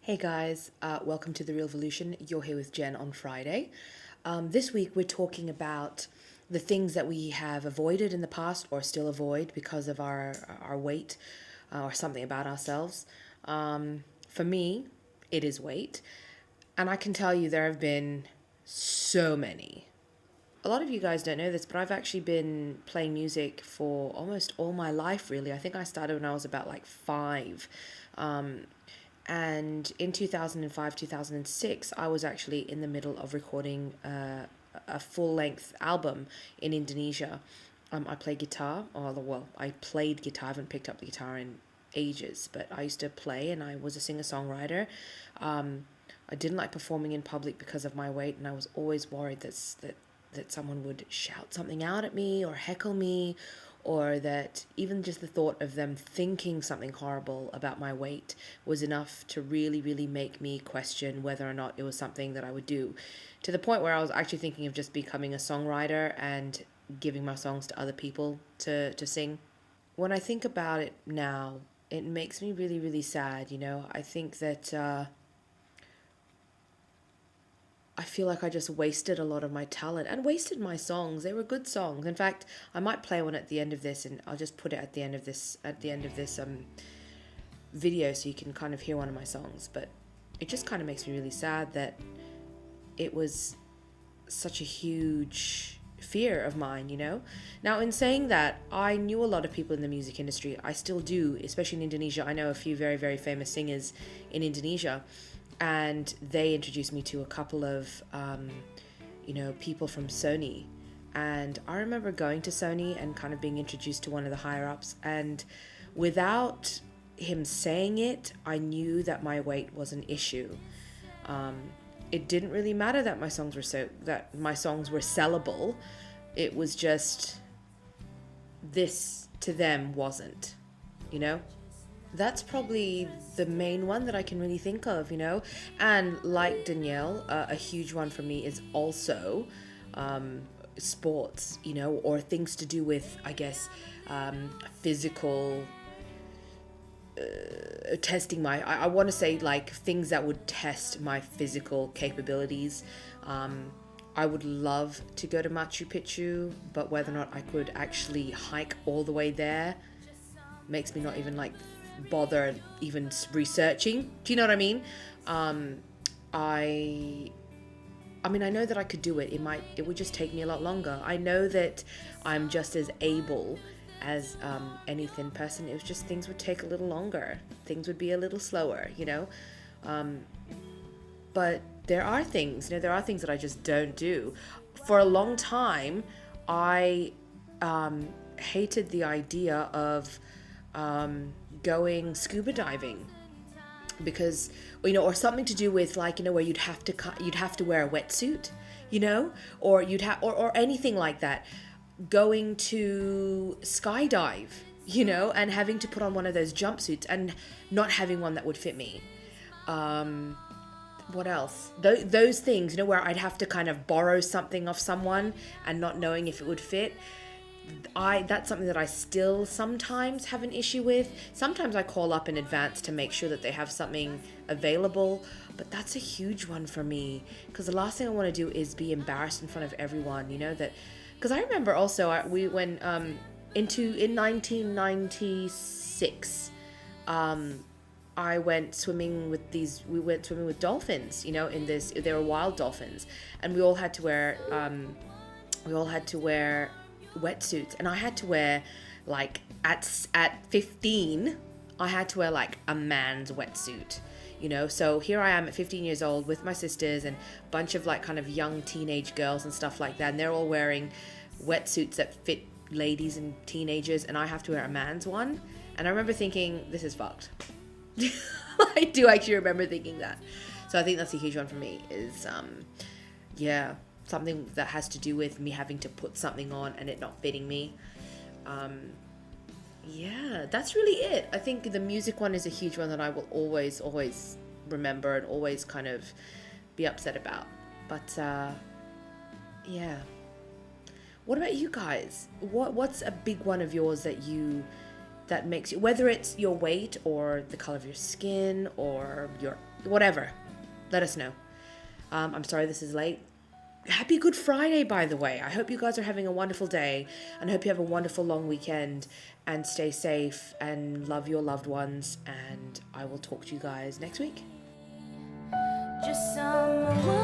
Hey guys, welcome to TheRealvolution. You're here with Jen on Friday. This week we're talking about the things that we have avoided in the past or still avoid because of our weight or something about ourselves. For me, it is weight. And I can tell you there have been so many. A lot of you guys don't know this, but I've actually been playing music for almost all my life, really. I think I started when I was about like 5. And in 2005, 2006, I was actually in the middle of recording a full length album in Indonesia. I play guitar, I played guitar. I haven't picked up the guitar in ages, but I used to play and I was a singer songwriter. I didn't like performing in public because of my weight, and I was always worried that someone would shout something out at me or heckle me, or that even just the thought of them thinking something horrible about my weight was enough to really, really make me question whether or not it was something that I would do. To the point where I was actually thinking of just becoming a songwriter and giving my songs to other people to sing. When I think about it now, it makes me really, really sad. I think that I feel like I just wasted a lot of my talent and wasted my songs. They were good songs. In fact, I might play one at the end of this, and I'll just put it at the end of this video so you can kind of hear one of my songs. But it just kind of makes me really sad that it was such a huge fear of mine. Now, in saying that, I knew a lot of people in the music industry. I still do, especially in Indonesia. I know a few very, very famous singers in Indonesia, and they introduced me to a couple of people from Sony. And I remember going to Sony and kind of being introduced to one of the higher ups, and without him saying it, I knew that my weight was an issue. It didn't really matter that my songs were sellable. It was just this to them wasn't, you know? That's probably the main one that I can really think of. And like Danielle, a huge one for me is also sports, or things to do with, I guess, physical testing I want to say like things that would test my physical capabilities. I would love to go to Machu Picchu, but whether or not I could actually hike all the way there makes me not even like bother even researching. Do you know what I mean? I know that I could do it. It would just take me a lot longer. I know that I'm just as able as any thin person. It was just things would take a little longer. Things would be a little slower, But there are things that I just don't do. For a long time, I hated the idea of going scuba diving because or something to do with like where you'd have to wear a wetsuit, or or anything like that. Going to skydive, and having to put on one of those jumpsuits and not having one that would fit me. What else? Those things, where I'd have to kind of borrow something off someone and not knowing if it would fit. That's something that I still sometimes have an issue with. Sometimes I call up in advance to make sure that they have something available, but that's a huge one for me because the last thing I want to do is be embarrassed in front of everyone, that because I remember also we went in 1996 I went swimming with dolphins, they were wild dolphins, and we all had to wear wetsuits, and I had to wear like at 15 I had to wear like a man's wetsuit, so here I am at 15 years old with my sisters and a bunch of like kind of young teenage girls and stuff like that, and they're all wearing wetsuits that fit ladies and teenagers, and I have to wear a man's one. And I remember thinking, this is fucked. I do actually remember thinking that. So I think that's a huge one for me is something that has to do with me having to put something on and it not fitting me. That's really it. I think the music one is a huge one that I will always remember and always kind of be upset about. But what about you guys? What's a big one of yours that you that makes you, whether it's your weight or the color of your skin or your whatever, let us know. I'm sorry this is late. Happy Good Friday, by the way. I hope you guys are having a wonderful day, and I hope you have a wonderful long weekend, and stay safe and love your loved ones, and I will talk to you guys next week. Just someone